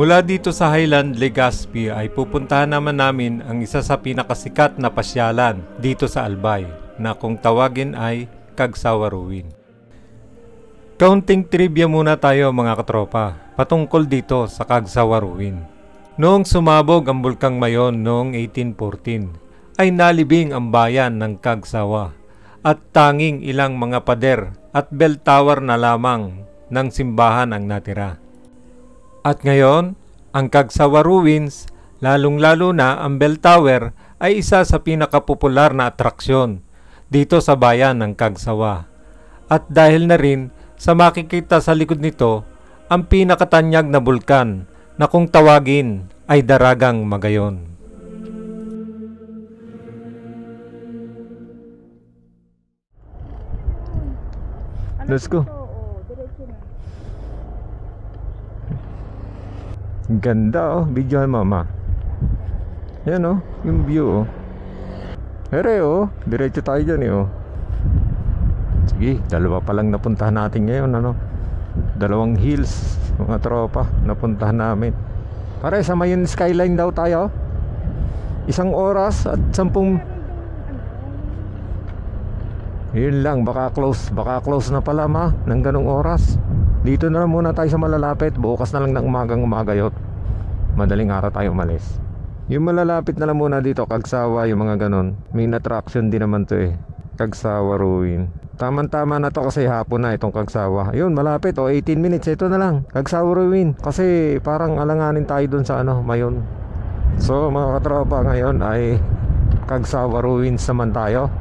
Mula dito sa Highland, Legazpi ay pupuntahan naman namin ang isa sa pinakasikat na pasyalan dito sa Albay na kung tawagin ay Cagsawa Ruin. Kaunting trivia muna tayo mga katropa patungkol dito sa Cagsawa Ruin. Noong sumabog ang Bulkang Mayon noong 1814 ay nalibing ang bayan ng Cagsawa at tanging ilang mga pader at bell tower na lamang ng simbahan ang natira. At ngayon, ang Cagsawa Ruins, lalong-lalo na ang bell tower ay isa sa pinakapopular na atraksyon dito sa bayan ng Cagsawa. At dahil na rin sa makikita sa likod nito ang pinakatanyag na bulkan na kung tawagin ay Daragang Magayon. Let's go. Ganda oh, videohan mama. Yan oh, yung view oh. Here oh, diretso tayo dyan eh oh. Sige, dalawa pa lang napuntahan natin ngayon ano. Dalawang hills, mga tropa, napuntahan namin. Pare, sa Mayon Skyline daw tayo. 1 oras at 10. Yun lang, baka close na pala ma ng ganong oras. Dito na lang muna tayo sa malalapit. Bukas na lang ng umaga yun. Madaling araw tayo umalis. Yung malalapit na lang muna dito, Cagsawa, yung mga ganon. Main attraction din naman to eh, Cagsawa Ruin. Tama na to kasi hapon na itong Cagsawa. Yun, malapit oh, 18 minutes. Ito na lang, Cagsawa Ruin. Kasi parang alanganin tayo dun sa ano, Mayon. So mga katropa, ngayon ay Cagsawa Ruins naman tayo.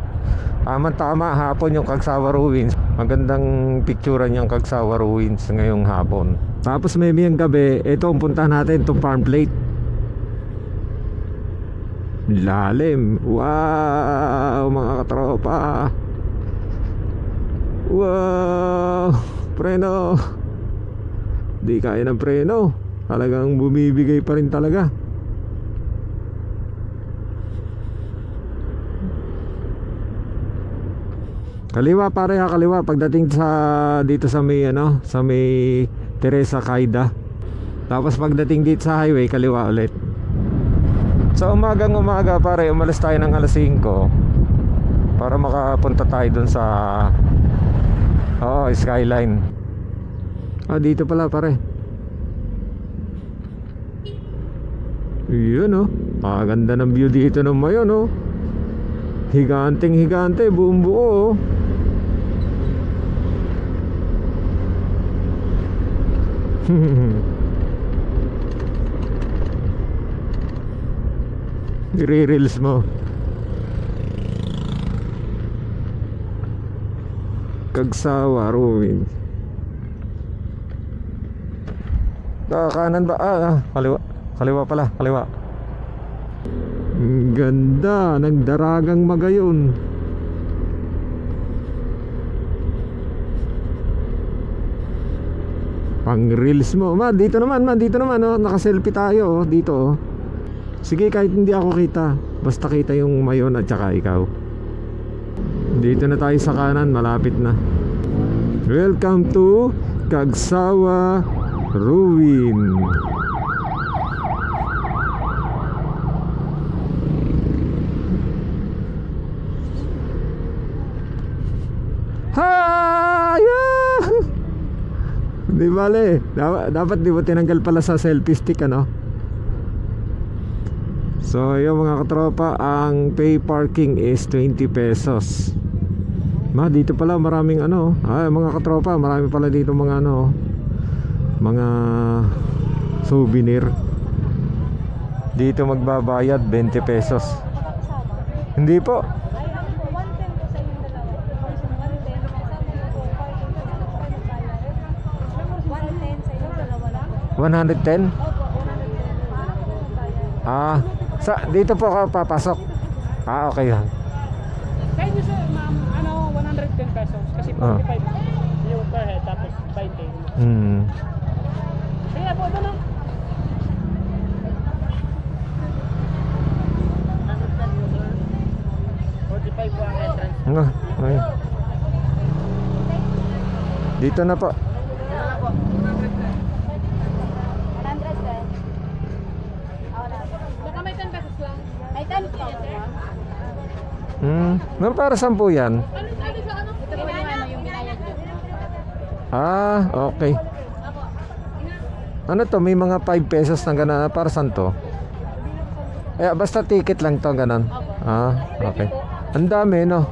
Tama hapon yung Cagsawa Ruins. Magandang picture niyang Cagsawa Ruins ngayong hapon. Tapos maybe gabi, ito ang puntahan natin, itong farm plate. Lalim. Wow, mga katropa. Wow, preno. Di kaya ng preno. Talagang bumibigay pa rin talaga. Kaliwa pare ha, kaliwa pagdating sa dito sa may ano, sa may Teresa Caida. Tapos pagdating dito sa highway, kaliwa ulit. Sa umaga pare, umalis tayo ng alas 5 para makapunta tayo dun sa Skyline. Dito pala pare. Yun oh, ganda ng view dito ng Mayon oh. Higante, buong buo oh. I-reels mo. Cagsawa Ruin. Kanan ba? Kaliwa pala, kaliwa. Ang ganda ng Daragang Magayon. Pang reels mo. Dito naman oh. Naka-selfie tayo oh, dito oh. Sige, kahit hindi ako kita, basta kita yung Mayon at saka ikaw. Dito na tayo sa kanan, malapit na. Welcome to Cagsawa Ruin. Di bale, dapat di ba tinanggal pala sa selfie stick ano? So yung mga katropa, ang pay parking is 20 pesos. Dito pala maraming ano, mga katropa, marami pala dito mga ano, mga souvenir. Dito magbabayad 20 pesos. Hindi po. 110? Dito po ako papasok. Okay lang. Sa inyo sir, ma'am, 110 pesos kasi 45 yung per head tapos 20. Kaya po ito no? 45 po ang entrance. Okay. Dito na po. 100 po. 100 din. Para saan po yan? Ito po yung ano, yung binayad ko. Ah, okay. Ano to? May mga 5 pesos na gano'n. Para saan to? Basta ticket lang to, gano'n. Ah, okay. Ang dami, no?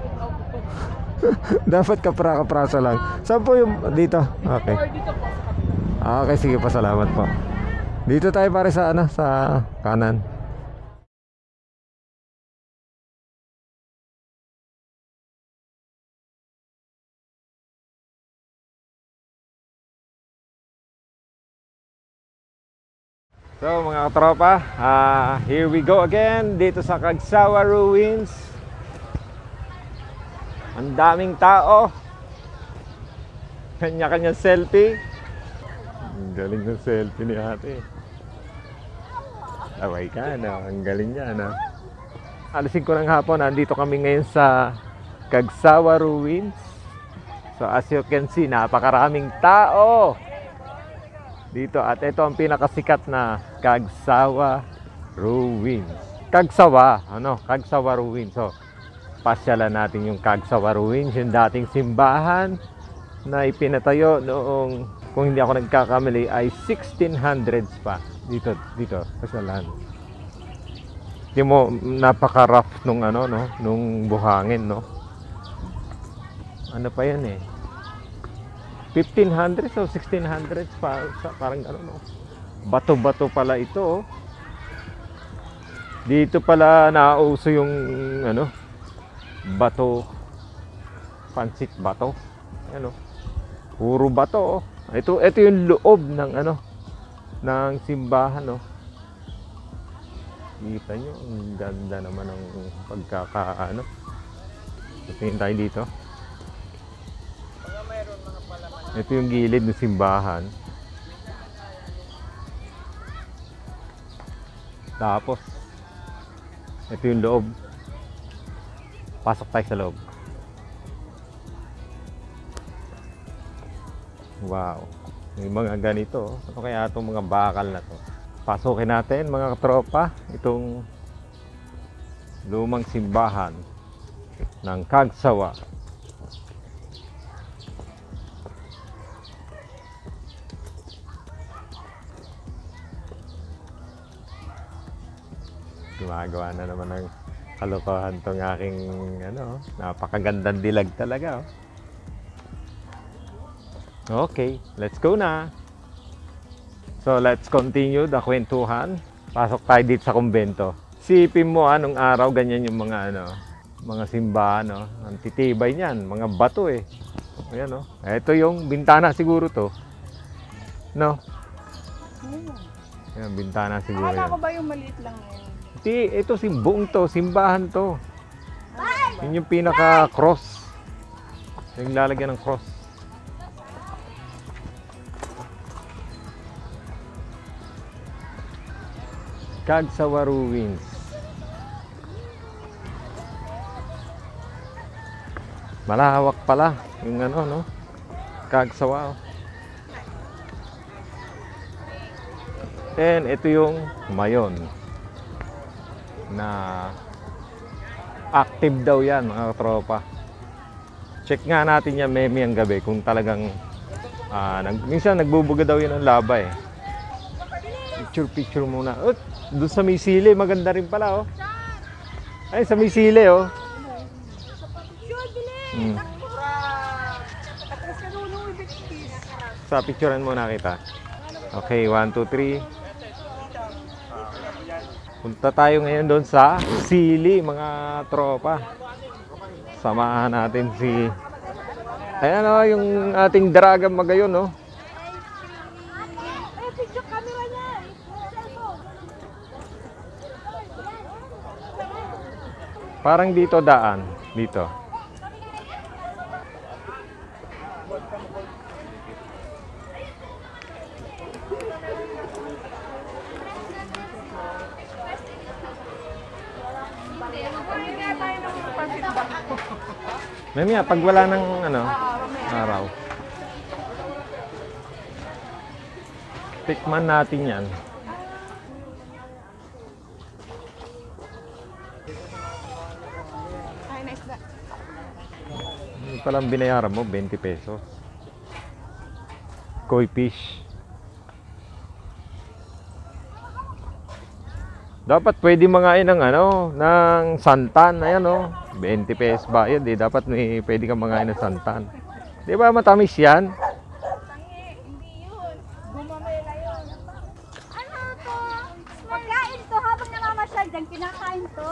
Dapat kapra-kaprasa lang. Saan po yung... Dito? Okay. Okay, sige pa. Salamat po. Dito tayo pare sa ano? Sa kanan. So mga katropa, here we go again dito sa Kagsawa Ruins. Ang daming tao. Kanya-kanya selfie. Ang galing ng selfie ni ate. Away ka na, ang galing niya na. Alisin ko ng hapon, nandito kami ngayon sa Kagsawa Ruins. So as you can see, napakaraming tao dito, at ito ang pinakasikat na Kagsawa Ruins. Kagsawa Ruins. So, pasyalan natin yung Kagsawa Ruins, yung dating simbahan na ipinatayo noong, kung hindi ako nagkakamali, ay 1600s pa. Dito, pasyalan. Di mo, napaka-rough nung ano, no? Nung buhangin, no? Ano pa yan eh? 1500s o 1600s pa, parang ano, no? Bato-bato pala ito, oh. Dito pala nauso yung ano, bato, pansit bato. Ano? Puro bato, oh. Ito yung loob ng ano, ng simbahan, oh. Kita nyo, ang ganda naman ng pagkakaano. Tingin tayo dito. Ito yung gilid ng simbahan. Tapos ito yung loob. Pasok tayo sa loob. Wow. May mga ganito. Ano kaya itong mga bakal na to? Pasukin natin mga katropa itong lumang simbahan ng Kagsawa. Gumagawa na naman ng kalokohan tong aking ano, napakagandang dilag talaga, oh. Okay, let's go na. So let's continue the kwentuhan. Pasok tayo dito sa kumbento. Sipin mo anong araw ganyan yung mga ano, mga simbahan, no? Ang titibay niyan, mga bato eh. Ayan, oh. Ito yung bintana siguro to. No? Ayan, bintana siguro. Akala ko ba yung maliit lang ngayon? Ito buong to, simbahan to. Yun yung pinaka-cross. Yung lalagyan ng cross. Kagsawa Ruins. Malawak pala yung ano, no? Kagsawa, oh. And ito yung Mayon na active daw yan mga tropa. Check nga natin yan meme ang gabi kung talagang minsan nagbubuga daw yan ng laba eh. Picture muna. Doon sa may sili maganda rin pala, oh. Ay sa may sili, oh. Sa picturean muna kita. Okay, 1, 2, 3. Punta tayo ngayon doon sa sili mga tropa. Samahan natin si... Ayan, oh, yung ating Dragon Magayon, oh. Parang dito daan. Dito. Mamaya, pag wala ng ano, araw. Tikman natin yan. palang binayaran mo, 20 pesos. Koi fish. Dapat pwede mangain ng ng santan. Ayan, 20 pesos bayad eh. Dapat pwede kang mangain ng santan. Di ba matamis yan? Tangi, hindi yun. Gumamela yun. Ano to? Pagkain to habang namamasyal dyan, kinakain to.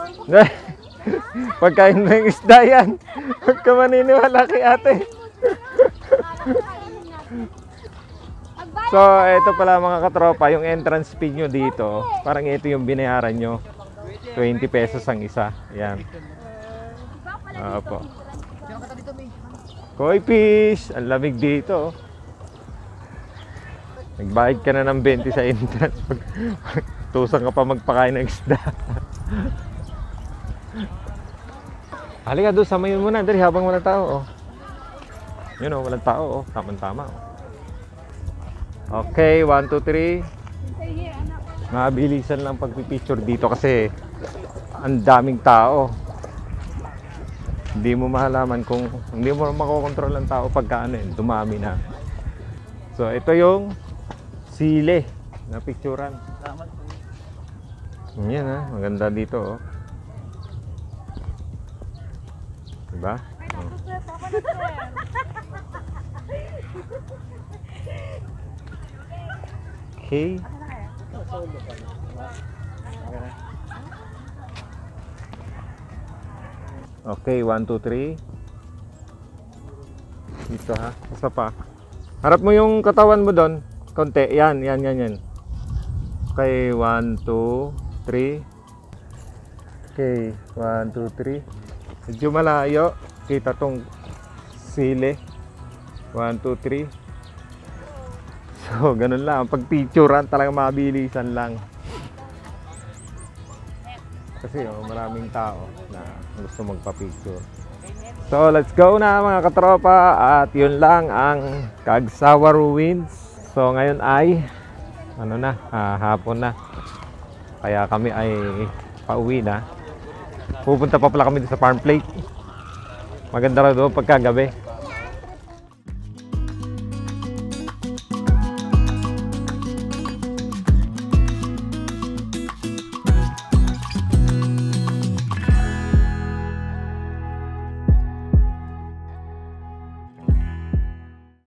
Pagkain ng isda yan. Huwag ka maniniwala kay ate. So, ito pala mga katropa, yung entrance fee nyo dito, parang ito yung binayaran nyo. 20 pesos ang isa. Yan. Opo. Koi fish! Ang lamig dito. Nagbayad ka na ng 20 sa entrance. Tusan ka pa magpakain ng isda. Halika doon, samayin mo na. Dali, habang walang tao. Yun walang tao. Tama-tama. Okay, 1, 2, 3. Mabilisan lang pagpipicture dito kasi ang daming tao. Hindi mo mahalaman kung hindi mo makokontrol ang tao pagka dumami na. So, ito yung sile na picturean. Yan maganda dito Diba? Okay. Okay, 1, 2, 3. Dito ha. Isa pa. Harap mo yung katawan mo doon. Konti. Yan. Okay, 1, 2, 3. Okay, 1, 2, 3. Medyo malayo. Kita tong sili. 1, 2, 3. So, ganun lang. Pag picturean, talagang mabilisan lang. Kasi maraming tao na gusto magpa-picture. So, let's go na mga katropa. At yun lang ang Kagsawa Ruins. So, ngayon ay hapon na. Kaya kami ay pauwi na. Pupunta pa pala kami sa farm plate. Maganda raw doon pagkagabi.